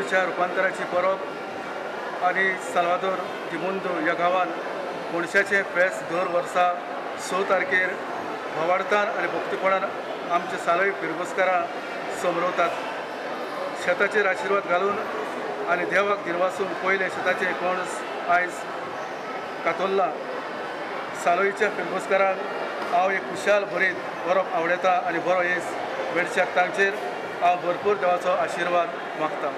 गोंयच्या रुपांतराची परब आनी साल्वादोर दी मुंदो ह्या गांवांत कोणशाचें फेस्त दर वर्सा 6 तारखेर भोवाडतान आनी भक्तीपणान आमचे सालय पिरगोसकारां समरवतात. शेताचेर आशिर्वाद घालून आनी देवाक दिनवासून पयले शेताचें कणस आयज कातोल्ला. सालयच्या पिरगोसकारांक हांव एक खुशाल भरीत वरप आवडटा आनी बरो येस वेडच्याक तांचेर हांव भरपूर देवाचो आशिर्वाद मागतां.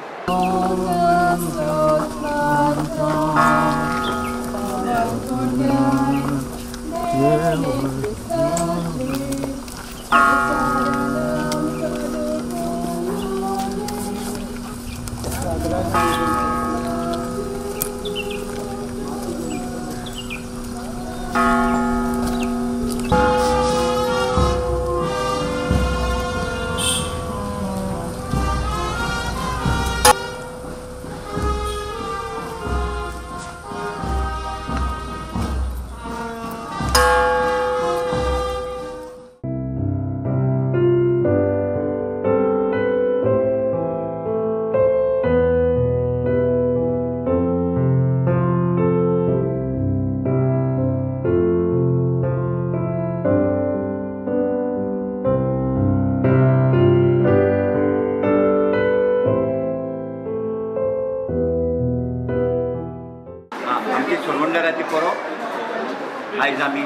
आमची सोरवंडराची परब आयज आमी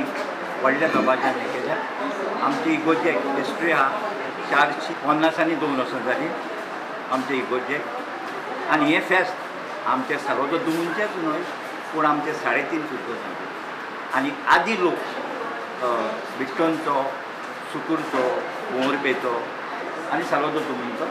व्हडल्या दबाज्यान हें केल्या. आमची इगोजेक हिस्ट्री आहा 450 वर्सां जाली आमच्या इगोजेक. आनी हें फेस्त आमच्या सारोदो दुमूंचेच न्हय पूण आमचे 3.5 सुद्दां जाले. आनी आदी लोक बिट्टोनचो, सुकूरचो, मोरबेचो आनी सारोदो दुमूंचो